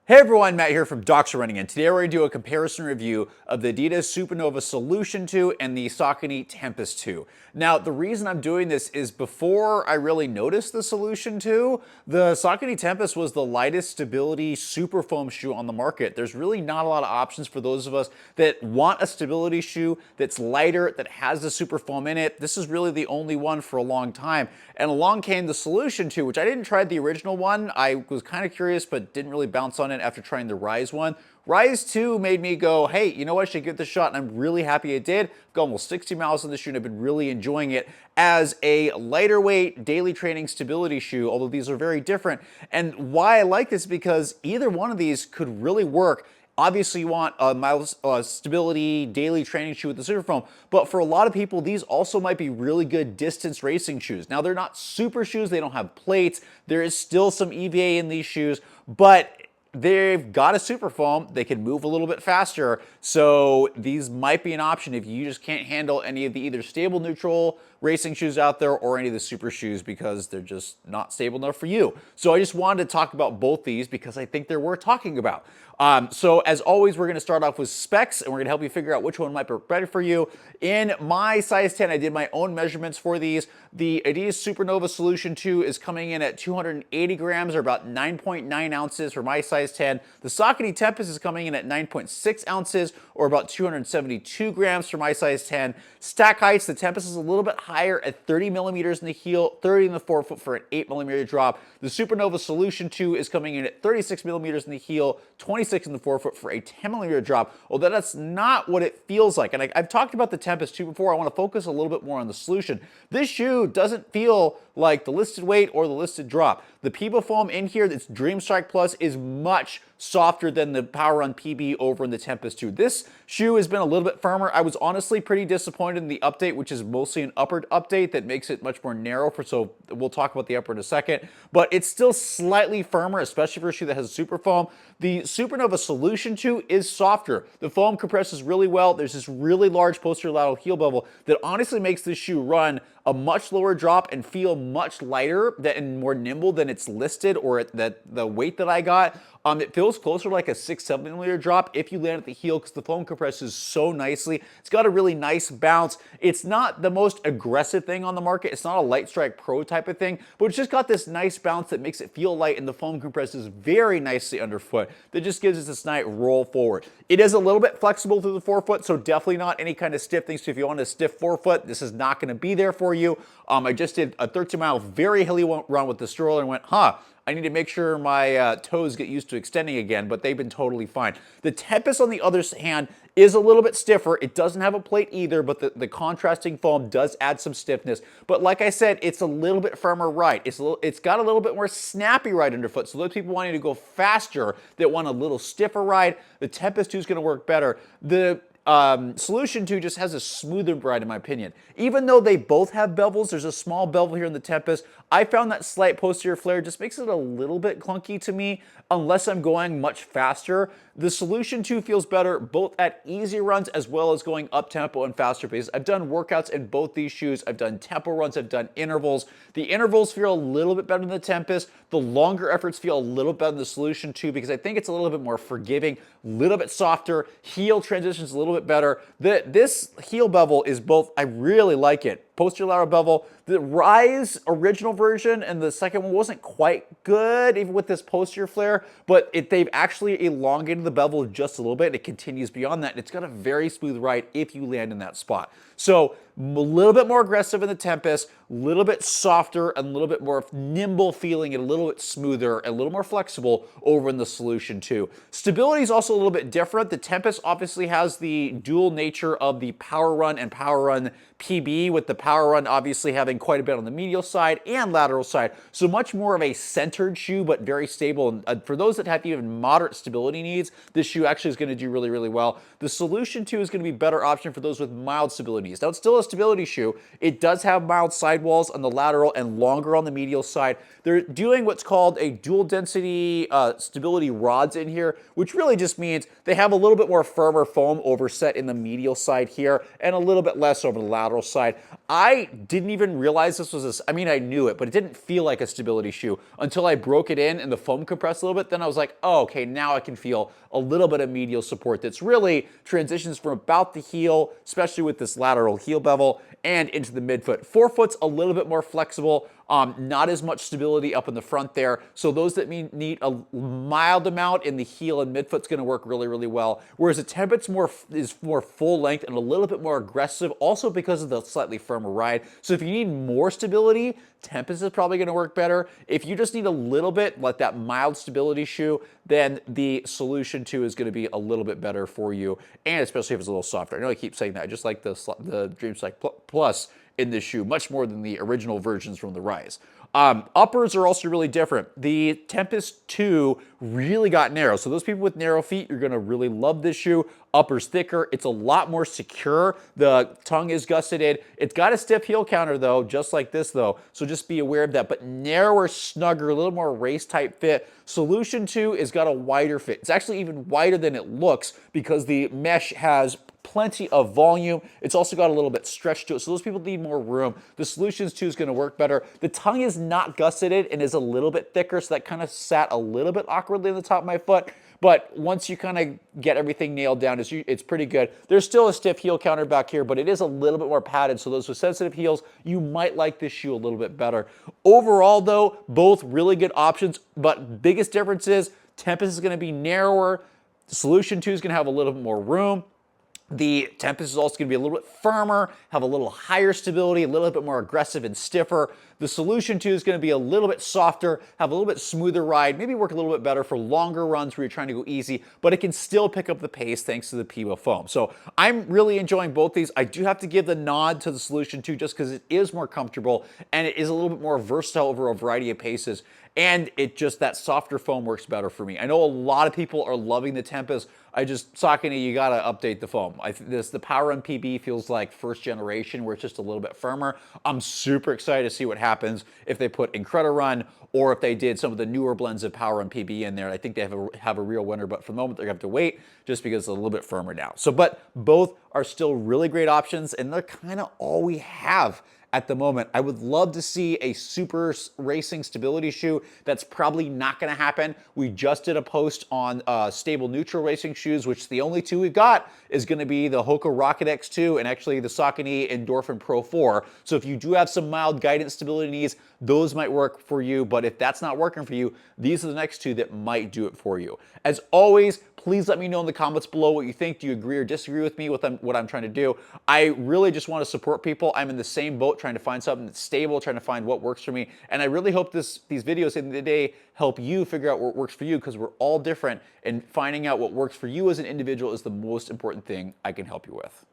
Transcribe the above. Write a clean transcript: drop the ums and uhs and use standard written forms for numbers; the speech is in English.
Hey everyone, Matt here from Docs Running, and today we're going to do a comparison review of the Adidas Supernova Solution 2 and the Saucony Tempus 2. Now, the reason I'm doing this is before I really noticed the Solution 2, the Saucony Tempus was the lightest stability super foam shoe on the market. There's really not a lot of options for those of us that want a stability shoe that's lighter, that has the super foam in it. This is really the only one for a long time. And along came the Solution 2, which I didn't try the original one. I was kind of curious, but didn't really bounce on it after trying the Rise one. Rise 2 made me go, hey, you know what, I should give this a shot, and I'm really happy I did. I've got almost 60 miles on this shoe, and I've been really enjoying it as a lighter weight daily training stability shoe, although these are very different. And why I like this is because either one of these could really work. Obviously, you want a mild stability daily training shoe with the super foam, but for a lot of people, these also might be really good distance racing shoes. Now, they're not super shoes. They don't have plates. There is still some EVA in these shoes, but they've got a super foam. They can move a little bit faster, so these might be an option if you just can't handle any of the either stable neutral racing shoes out there or any of the super shoes because they're just not stable enough for you. So I just wanted to talk about both these because I think they're worth talking about. So as always, we're going to start off with specs, and we're going to help you figure out which one might be better for you. In my size 10, I did my own measurements for these. The Adidas Supernova Solution 2 is coming in at 280 grams, or about 9.9 ounces for my size 10. The Saucony Tempus is coming in at 9.6 ounces, or about 272 grams for my size 10. Stack heights, the Tempus is a little bit higher at 30 millimeters in the heel, 30 in the forefoot for an 8 millimeter drop. The Supernova Solution 2 is coming in at 36 millimeters in the heel, 26 in the forefoot for a 10 millimeter drop, although that's not what it feels like. And I've talked about the Tempus 2 before. I want to focus a little bit more on the Solution. This shoe doesn't feel like the listed weight or the listed drop. The Piba foam in here, that's Dream Strike Plus, is much softer than the Power Run PB over in the Tempus 2. This shoe has been a little bit firmer. I was honestly pretty disappointed in the update, which is mostly an upward update that makes it much more narrow, so we'll talk about the upper in a second. But it's still slightly firmer, especially for a shoe that has a super foam. The Supernova Solution 2 is softer. The foam compresses really well. There's this really large posterior lateral heel bevel that honestly makes this shoe run a much lower drop and feel much lighter and more nimble than it's listed or that the weight that I got. It feels closer to like a 6-7 millimeter drop if you land at the heel because the foam compresses so nicely. It's got a really nice bounce. It's not the most aggressive thing on the market. It's not a Light Strike Pro type of thing, but it's just got this nice bounce that makes it feel light, and the foam compresses very nicely underfoot. That just gives us this nice roll forward. It is a little bit flexible through the forefoot, so definitely not any kind of stiff thing. So if you want a stiff forefoot, this is not going to be there for you. I just did a 13-mile very hilly run with the stroller and went, I need to make sure my toes get used to extending again, but they've been totally fine. The Tempus, on the other hand, is a little bit stiffer. It doesn't have a plate either, but the contrasting foam does add some stiffness. But like I said, it's a little bit firmer ride. It's got a little bit more snappy ride underfoot. So those people wanting to go faster that want a little stiffer ride, the Tempus 2 is going to work better. The Solution 2 just has a smoother ride in my opinion. Even though they both have bevels, there's a small bevel here in the Tempus. I found that slight posterior flare just makes it a little bit clunky to me unless I'm going much faster. The Solution 2 feels better both at easy runs as well as going up tempo and faster paces. I've done workouts in both these shoes. I've done tempo runs, I've done intervals. The intervals feel a little bit better than the Tempus. The longer efforts feel a little better than the Solution 2 because I think it's a little bit more forgiving, a little bit softer. Heel transitions a little bit better. This heel bevel is both, I really like it. Posterior lateral bevel. The Rise original version and the second one wasn't quite good, even with this posterior flare, but they've actually elongated the bevel just a little bit. It continues beyond that, and it's got a very smooth ride if you land in that spot. So a little bit more aggressive in the Tempus, a little bit softer, and a little bit more nimble feeling, and a little bit smoother, and a little more flexible over in the Solution 2. Stability is also a little bit different. The Tempus obviously has the dual nature of the Power Run and Power Run PB, with the Power Run obviously having quite a bit on the medial side and lateral side. So much more of a centered shoe, but very stable. And for those that have even moderate stability needs, this shoe actually is going to do really, really well. The Solution 2 is going to be a better option for those with mild stability needs. Now, it's still a stability shoe. It does have mild sidewalls on the lateral and longer on the medial side. They're doing what's called a dual density stability rods in here, which really just means they have a little bit more firmer foam overset in the medial side here and a little bit less over the lateral side. I didn't even realize this was I mean, I knew it, but it didn't feel like a stability shoe until I broke it in and the foam compressed a little bit. Then I was like, oh, okay, now I can feel a little bit of medial support that's really transitions from about the heel, especially with this lateral heel bevel, and into the midfoot. Forefoot's a little bit more flexible, not as much stability up in the front there. So those that need a mild amount in the heel and midfoot's going to work really, really well. Whereas the Tempus is more full length and a little bit more aggressive, also because of the slightly firmer ride. So if you need more stability, Tempus is probably going to work better. If you just need a little bit, like that mild stability shoe, then the Solution 2 is going to be a little bit better for you, and especially if it's a little softer. I know I keep saying that. I just like the Dream Strike Plus in this shoe much more than the original versions from the Rise. Uppers are also really different. The Tempus 2 really got narrow. So those people with narrow feet, you're going to really love this shoe. Upper's thicker. It's a lot more secure. The tongue is gusseted. It's got a stiff heel counter though, just like this though. So just be aware of that. But narrower, snugger, a little more race type fit. Solution 2 has got a wider fit. It's actually even wider than it looks because the mesh has plenty of volume. It's also got a little bit stretch to it, so those people need more room. The Solutions 2 is going to work better. The tongue is not gusseted and is a little bit thicker, so that kind of sat a little bit awkwardly on the top of my foot. But once you kind of get everything nailed down, it's pretty good. There's still a stiff heel counter back here, but it is a little bit more padded, so those with sensitive heels, you might like this shoe a little bit better. Overall, though, both really good options, but biggest difference is Tempus is going to be narrower. The Solution 2 is going to have a little bit more room. The Tempus is also going to be a little bit firmer, have a little higher stability, a little bit more aggressive and stiffer. The Solution 2 is going to be a little bit softer, have a little bit smoother ride, maybe work a little bit better for longer runs where you're trying to go easy, but it can still pick up the pace thanks to the Pivo foam. So I'm really enjoying both these. I do have to give the nod to the Solution 2 just because it is more comfortable and it is a little bit more versatile over a variety of paces. And that softer foam works better for me. I know a lot of people are loving the Tempus. Saucony, you gotta update the foam. The Power Run PB feels like first generation where it's just a little bit firmer. I'm super excited to see what happens if they put Incredi-Run or if they did some of the newer blends of Power Run PB in there. I think they have a real winner, but for the moment they're gonna have to wait just because it's a little bit firmer now. But both are still really great options and they're kind of all we have at the moment. I would love to see a super racing stability shoe. That's probably not going to happen. We just did a post on stable neutral racing shoes, which the only two we've got is going to be the Hoka Rocket X2 and actually the Saucony Endorphin Pro 4. So if you do have some mild guidance stability needs, those might work for you. But if that's not working for you, these are the next two that might do it for you. As always, please let me know in the comments below what you think. Do you agree or disagree with me with what I'm trying to do? I really just want to support people. I'm in the same boat trying to find something that's stable, trying to find what works for me. And I really hope these videos at the end of the day help you figure out what works for you because we're all different and finding out what works for you as an individual is the most important thing I can help you with.